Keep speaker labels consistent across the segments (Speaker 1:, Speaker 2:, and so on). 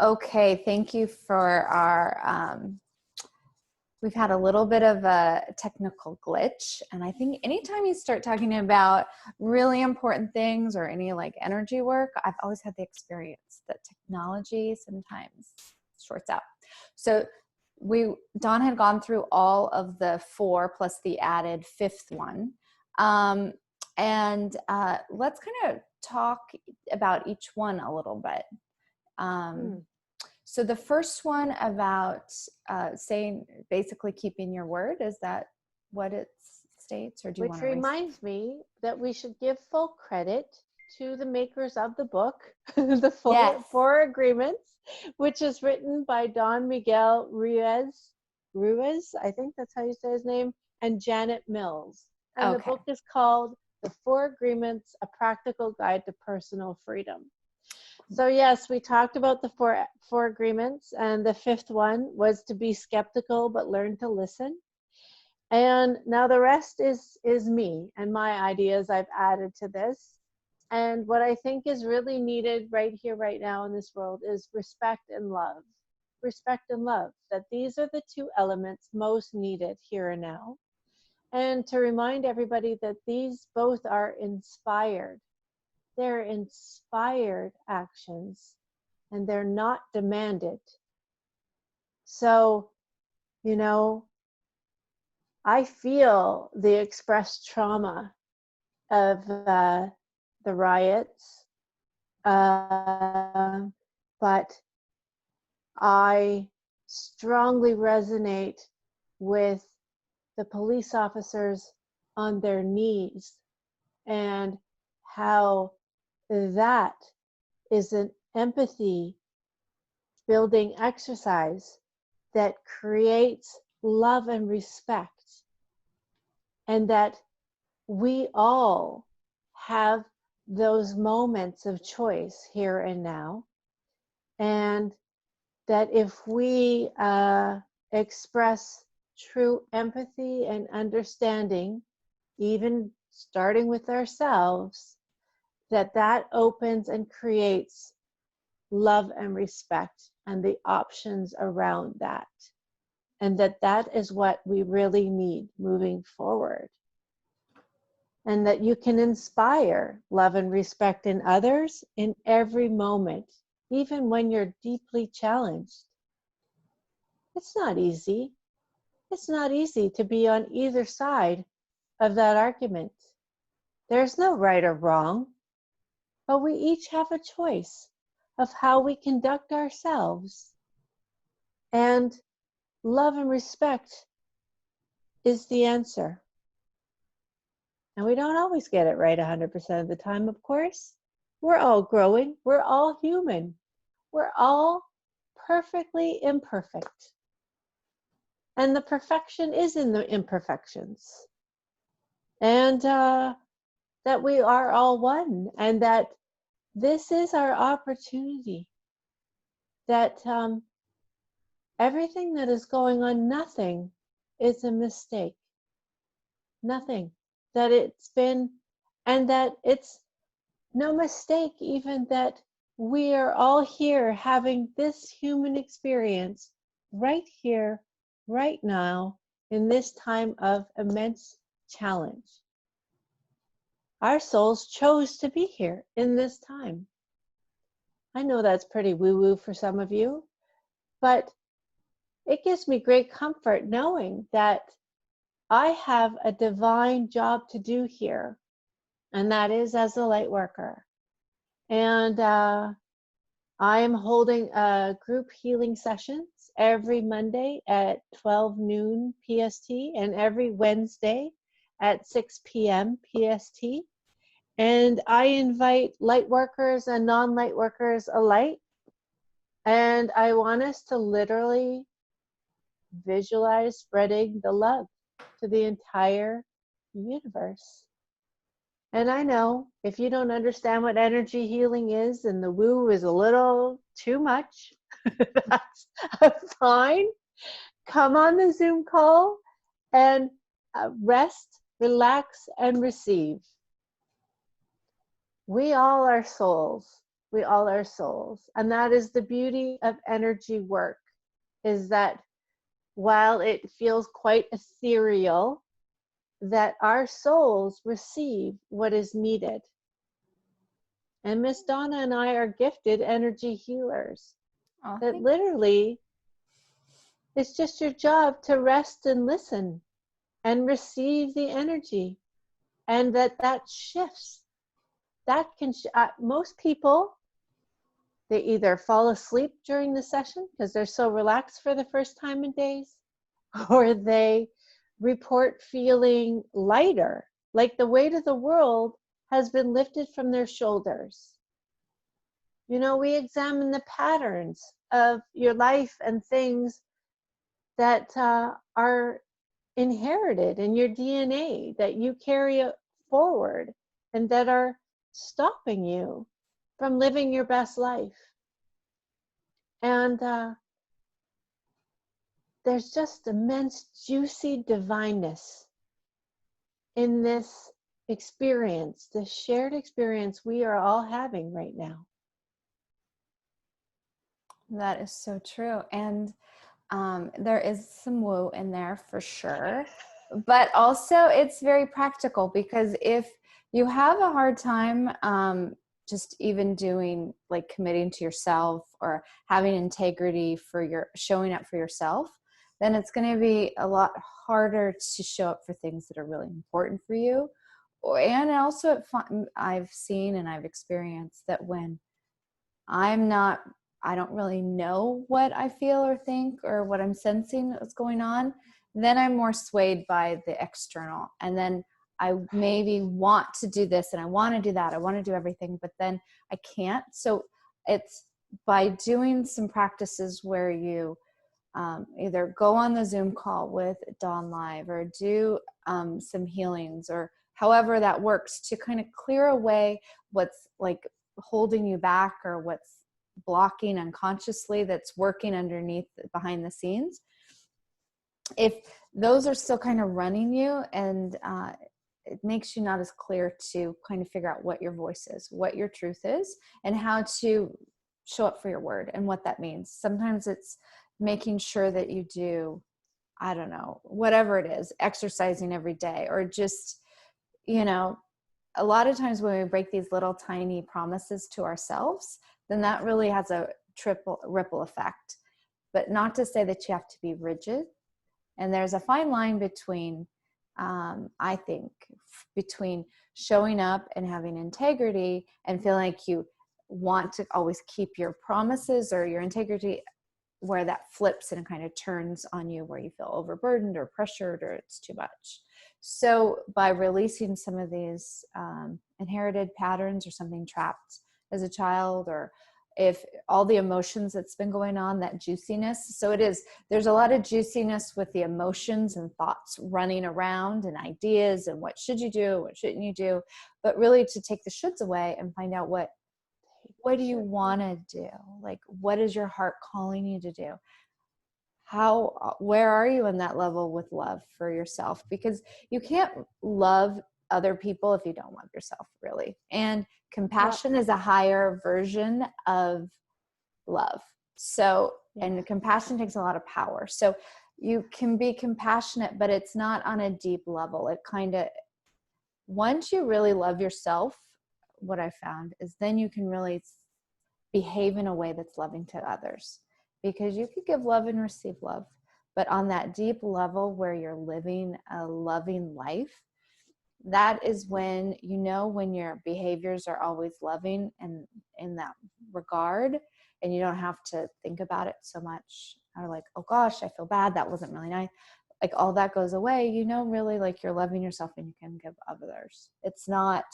Speaker 1: Okay, thank you for our, we've had a little bit of a technical glitch. And I think anytime you start talking about really important things or any like energy work, I've always had the experience that technology sometimes shorts out. So Dawn had gone through all of the 4 plus the added 5th one. Let's kind of talk about each one a little bit. So the first one about saying, basically keeping your word, is that what it states, or do you want to?
Speaker 2: Which reminds me that we should give full credit to the makers of the book, the four Agreements, which is written by Don Miguel Ruiz, I think that's how you say his name, and Janet Mills. And the book is called The 4 Agreements, A Practical Guide to Personal Freedom. So yes, we talked about the four agreements, and the 5th one was to be skeptical but learn to listen. And now the rest is me and my ideas I've added to this. And what I think is really needed right here, right now in this world is respect and love. Respect and love, that these are the 2 elements most needed here and now. And to remind everybody that these both are inspired. They're inspired actions, and they're not demanded. So, you know, I feel the expressed trauma of the riots, but I strongly resonate with the police officers on their knees and how that is an empathy building exercise that creates love and respect, and that we all have those moments of choice here and now, and that if we express true empathy and understanding, even starting with ourselves, that opens and creates love and respect and the options around that. And that is what we really need moving forward. And that you can inspire love and respect in others in every moment, even when you're deeply challenged. It's not easy. It's not easy to be on either side of that argument. There's no right or wrong. But we each have a choice of how we conduct ourselves. And love and respect is the answer. And we don't always get it right 100% of the time, of course. We're all growing. We're all human. We're all perfectly imperfect. And the perfection is in the imperfections. And that we are all one, and that this is our opportunity, that everything that is going on, nothing is a mistake. Nothing. That it's been, and that it's no mistake even that we are all here having this human experience right here, right now, in this time of immense challenge. Our souls chose to be here in this time. I know that's pretty woo-woo for some of you, but it gives me great comfort knowing that I have a divine job to do here, and that is as a light worker. And I am holding group healing sessions every Monday at 12 noon PST and every Wednesday at 6 p.m. PST. And I invite light workers and non-light workers alike. And I want us to literally visualize spreading the love to the entire universe. And I know if you don't understand what energy healing is and the woo is a little too much, that's fine. Come on the Zoom call and rest, relax, and receive. We all are souls We all are souls. And that is the beauty of energy work, is that while it feels quite ethereal, that our souls receive what is needed. And Miss Donna and I are gifted energy healers.
Speaker 1: Oh,
Speaker 2: That literally, it's just your job to rest and listen and receive the energy. And that shifts. That can, most people, they either fall asleep during the session because they're so relaxed for the first time in days, or they report feeling lighter, like the weight of the world has been lifted from their shoulders. You know, we examine the patterns of your life and things that are inherited in your DNA, that you carry forward and that are stopping you from living your best life. And there's just immense juicy divineness in this experience, this shared experience we are all having right now.
Speaker 1: that is so true. And there is some woo in there for sure. But also it's very practical, because if you have a hard time just even doing, like, committing to yourself or having integrity for your showing up for yourself, then it's going to be a lot harder to show up for things that are really important for you. And also I've seen and I've experienced that when I don't really know what I feel or think or what I'm sensing what's going on, then I'm more swayed by the external. And then I maybe want to do this and I want to do that. I want to do everything, but then I can't. So it's by doing some practices where you either go on the Zoom call with Dawn Live or do some healings or however that works to kind of clear away what's like holding you back or what's blocking unconsciously that's working underneath behind the scenes. If those are still kind of running you, and it makes you not as clear to kind of figure out what your voice is, what your truth is, and how to show up for your word and what that means. Sometimes it's making sure that you do, I don't know, whatever it is, exercising every day, or just, you know, a lot of times when we break these little tiny promises to ourselves, then that really has a triple ripple effect. But not to say that you have to be rigid. And there's a fine line between, I think, between showing up and having integrity and feeling like you want to always keep your promises or your integrity, where that flips and kind of turns on you, where you feel overburdened or pressured or it's too much. So by releasing some of these inherited patterns or something trapped as a child, or if all the emotions that's been going on, that juiciness. So there's a lot of juiciness with the emotions and thoughts running around and ideas and what should you do, what shouldn't you do, but really to take the shoulds away and find out what do you want to do? Like, what is your heart calling you to do? Where are you in that level with love for yourself? Because you can't love other people if you don't love yourself, really. And compassion is a higher version of love. So, and compassion takes a lot of power. So you can be compassionate, but it's not on a deep level. It kind of, once you really love yourself, what I found is then you can really behave in a way that's loving to others, because you could give love and receive love, but on that deep level where you're living a loving life, that is when, you know, when your behaviors are always loving and in that regard, and you don't have to think about it so much, or like, oh gosh, I feel bad, that wasn't really nice. Like all that goes away, you know, really like you're loving yourself and you can give others. It's not,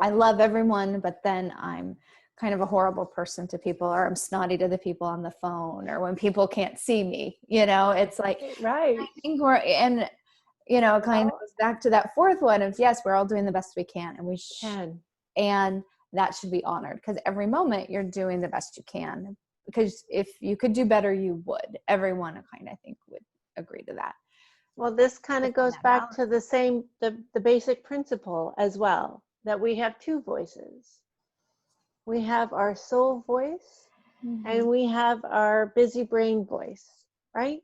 Speaker 1: I love everyone, but then I'm kind of a horrible person to people, or I'm snotty to the people on the phone, or when people can't see me, you know, it's like,
Speaker 2: right.
Speaker 1: I think and you know, it kind of goes back to that fourth one of, yes, we're all doing the best we can, and we can, and that should be honored, because every moment you're doing the best you can, because if you could do better, you would. Everyone kind of, I think, would agree to that.
Speaker 2: Well, this kind of goes back to the basic principle as well, that we have two voices. We have our soul voice,
Speaker 1: Mm-hmm.
Speaker 2: and we have our busy brain voice, right?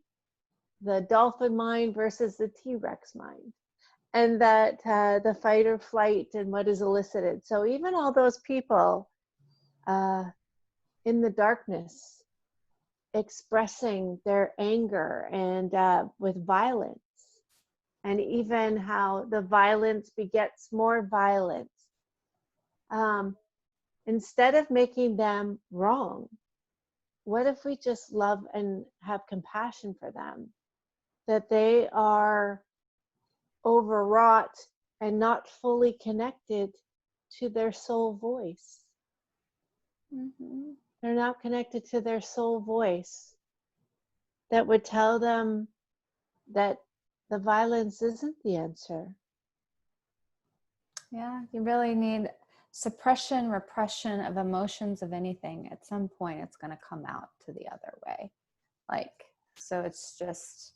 Speaker 2: The dolphin mind versus the T-Rex mind. And that the fight or flight and what is elicited. So even all those people in the darkness expressing their anger and with violence, and even how the violence begets more violence. Instead of making them wrong, what if we just love and have compassion for them? That they are overwrought and not fully connected to their soul voice.
Speaker 1: Mm-hmm.
Speaker 2: They're not connected to their soul voice that would tell them that the violence isn't the answer.
Speaker 1: Yeah, you really need suppression, repression of emotions of anything. At some point, it's going to come out to the other way. Like, so it's just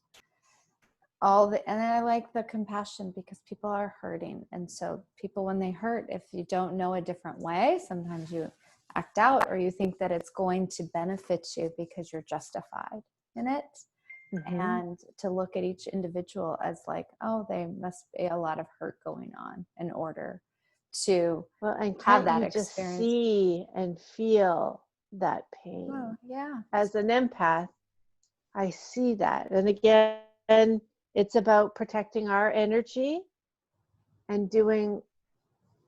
Speaker 1: all the, and I like the compassion because people are hurting. And so people, when they hurt, if you don't know a different way, sometimes you act out or you think that it's going to benefit you because you're justified in it. Mm-hmm. And to look at each individual as like, oh, they must be a lot of hurt going on in order to
Speaker 2: and
Speaker 1: have that
Speaker 2: you
Speaker 1: experience.
Speaker 2: Just see and feel that pain.
Speaker 1: Oh, yeah.
Speaker 2: As an empath, I see that. And again, it's about protecting our energy and doing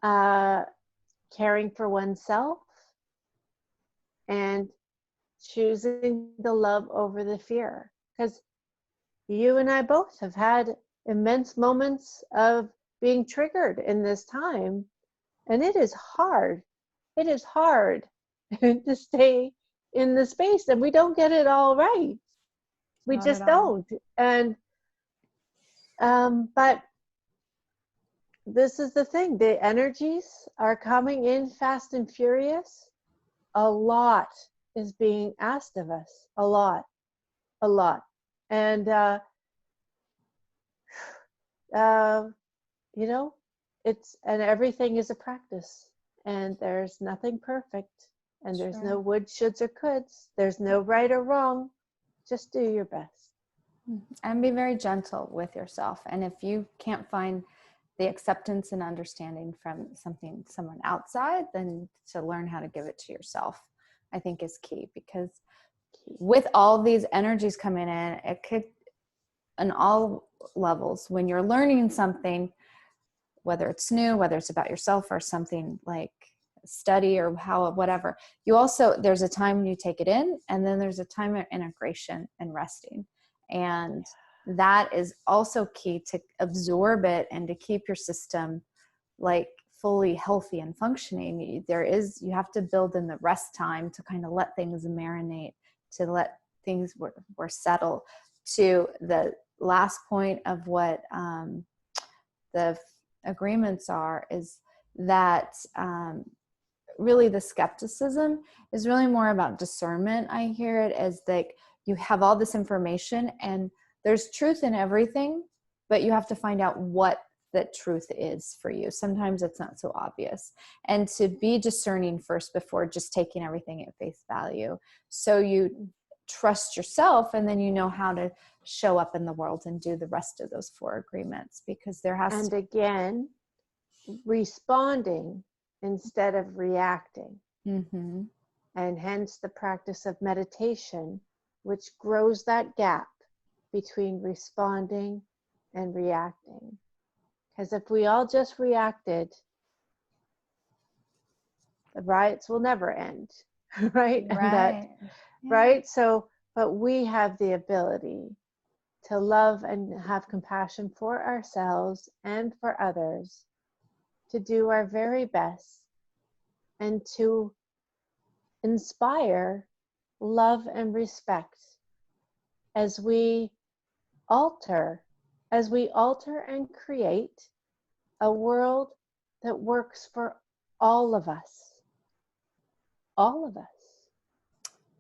Speaker 2: caring for oneself and choosing the love over the fear. Because you and I both have had immense moments of being triggered in this time. And it is hard. It is hard to stay in the space, and we don't get it all right. We
Speaker 1: Not
Speaker 2: just
Speaker 1: at all.
Speaker 2: don't. And but this is the thing, the energies are coming in fast and furious. A lot is being asked of us. A lot. And you know, and everything is a practice, and there's nothing perfect, and there's no would, shoulds, or coulds. There's no right or wrong. Just do your best.
Speaker 1: And be very gentle with yourself. And if you can't find the acceptance and understanding from someone outside, then to learn how to give it to yourself, I think is key. Because with all these energies coming in, it could, on all levels, when you're learning something, whether it's new, whether it's about yourself or something like study or whatever, you also, there's a time when you take it in, and then there's a time of integration and resting. And that is also key to absorb it and to keep your system like fully healthy and functioning. You have to build in the rest time to kind of let things marinate, to let things were settle. To the last point of what the agreements are, is that really the skepticism is really more about discernment. I hear it as like you have all this information and there's truth in everything, but you have to find out what that truth is for you. Sometimes it's not so obvious. And to be discerning first before just taking everything at face value. So you trust yourself, and then you know how to show up in the world and do the rest of those 4 agreements, because there has
Speaker 2: and
Speaker 1: to.
Speaker 2: And again, responding instead of reacting.
Speaker 1: Mm-hmm.
Speaker 2: And hence the practice of meditation, which grows that gap between responding and reacting. Because if we all just reacted, the riots will never end, right? And that, right? So, but we have the ability to love and have compassion for ourselves and for others, to do our very best, and to inspire love and respect as we alter and create a world that works for all of us. All of us.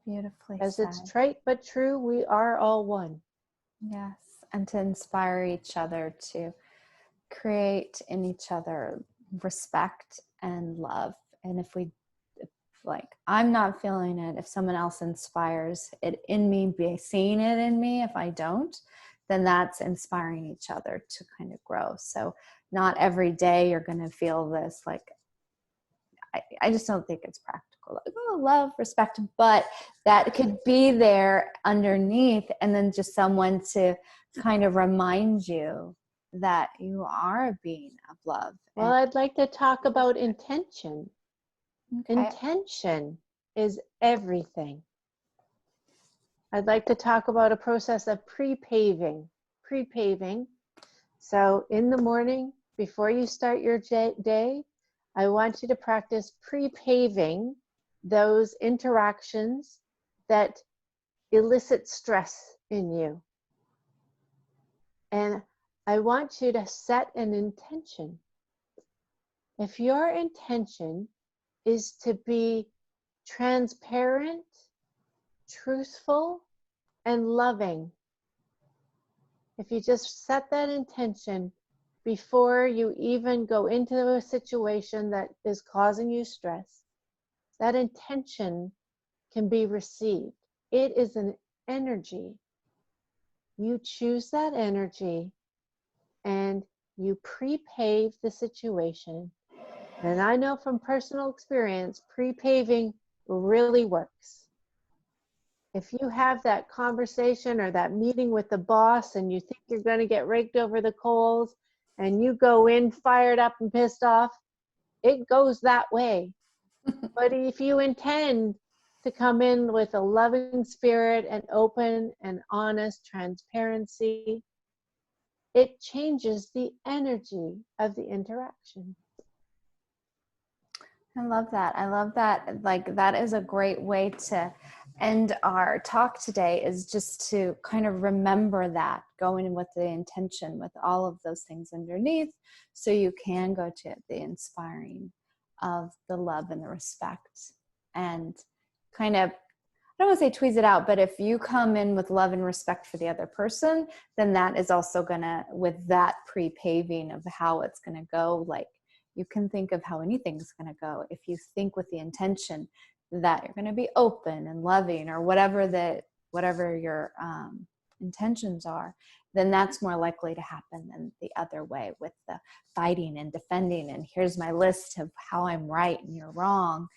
Speaker 1: Beautifully
Speaker 2: As
Speaker 1: said.
Speaker 2: it's trite but true, we are all one.
Speaker 1: Yes, and to inspire each other to create in each other respect and love. And if Like, I'm not feeling it. If someone else inspires it in me, be seeing it in me, if I don't, then that's inspiring each other to kind of grow. So not every day you're going to feel this, like, I just don't think it's practical. Like, oh, love, respect, but that could be there underneath, and then just someone to kind of remind you that you are a being of love.
Speaker 2: Well, I'd like to talk about intention.
Speaker 1: Okay.
Speaker 2: Intention is everything. I'd like to talk about a process of pre-paving. Pre-paving. So in the morning, before you start your day, I want you to practice pre-paving those interactions that elicit stress in you. And I want you to set an intention. If your intention is to be transparent, truthful, and loving, if you just set that intention before you even go into a situation that is causing you stress, that intention can be received. It is an energy. You choose that energy and you pre-pave the situation. And I know from personal experience, pre-paving really works. If you have that conversation or that meeting with the boss and you think you're going to get raked over the coals and you go in fired up and pissed off, it goes that way. But if you intend to come in with a loving spirit and open and honest transparency, it changes the energy of the interaction.
Speaker 1: I love that. I love that. Like, that is a great way to end our talk today, is just to kind of remember that, going in with the intention, with all of those things underneath, so you can go to the inspiring of the love and the respect, and kind of, I don't want to say tweeze it out, but if you come in with love and respect for the other person, then that is also gonna, with that pre-paving of how it's gonna go, like, you can think of how anything's going to go if you think with the intention that you're going to be open and loving, or whatever your intentions are, then that's more likely to happen than the other way, with the fighting and defending and here's my list of how I'm right and you're wrong.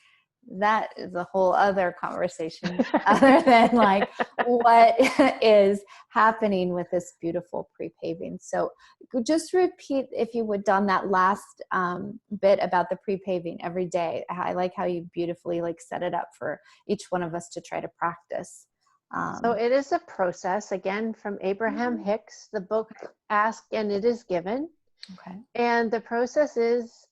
Speaker 1: That is a whole other conversation other than like what is happening with this beautiful pre-paving. So just repeat, if you would, Don, that last bit about the pre-paving every day. I like how you beautifully like set it up for each one of us to try to practice.
Speaker 2: So it is a process, again, from Abraham Hicks, the book Ask and It Is Given.
Speaker 1: Okay.
Speaker 2: And the process is,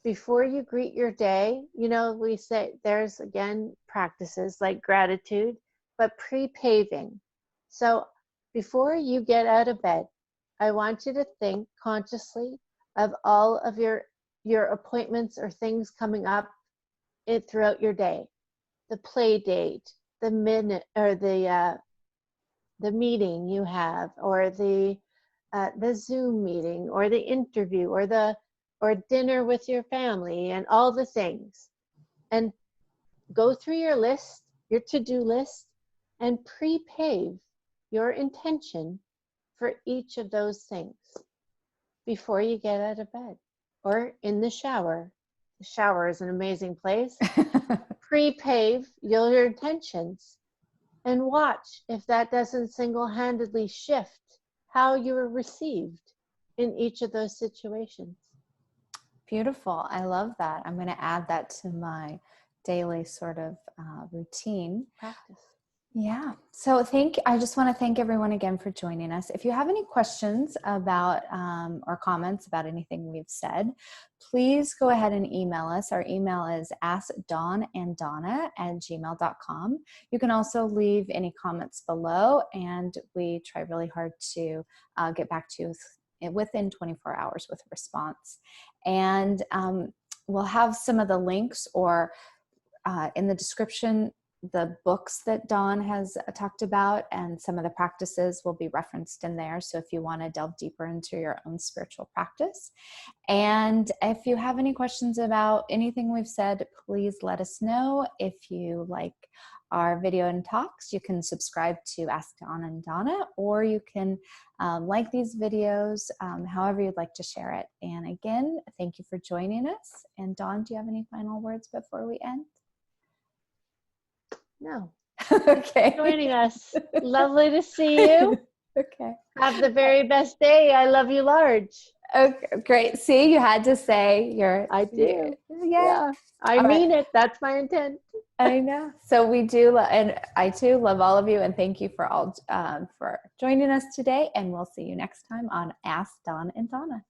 Speaker 2: before you greet your day, you know, we say there's, again, practices like gratitude, but pre-paving. So before you get out of bed, I want you to think consciously of all of your appointments or things coming up throughout your day. The play date, the minute, or the meeting you have, or the Zoom meeting, or the interview, or dinner with your family, and all the things. And go through your list, your to-do list, and pre-pave your intention for each of those things before you get out of bed or in the shower. The shower is an amazing place. Pre-pave your intentions and watch if that doesn't single-handedly shift how you are received in each of those situations.
Speaker 1: Beautiful. I love that. I'm going to add that to my daily sort of routine.
Speaker 2: Practice.
Speaker 1: Yeah. So I just want to thank everyone again for joining us. If you have any questions about or comments about anything we've said, please go ahead and email us. Our email is askdawnanddonna@gmail.com. You can also leave any comments below, and we try really hard to get back to you within 24 hours with a response. And we'll have some of the links or in the description the books that Dawn has talked about and some of the practices will be referenced in there. So if you want to delve deeper into your own spiritual practice. And if you have any questions about anything we've said, please let us know. If you like our video and talks, you can subscribe to Ask Dawn and Donna, or you can like these videos, however you'd like to share it. And again, thank you for joining us. And Dawn, do you have any final words before we end?
Speaker 2: No.
Speaker 1: Okay.
Speaker 2: Joining us. Lovely to see you.
Speaker 1: Okay.
Speaker 2: Have the very best day. I love you large.
Speaker 1: Okay, great. See, you had to say
Speaker 2: I do.
Speaker 1: Yeah.
Speaker 2: I mean it. That's my intent.
Speaker 1: I know. So we do, and I too love all of you, and thank you for all for joining us today. And we'll see you next time on Ask Dawn and Donna.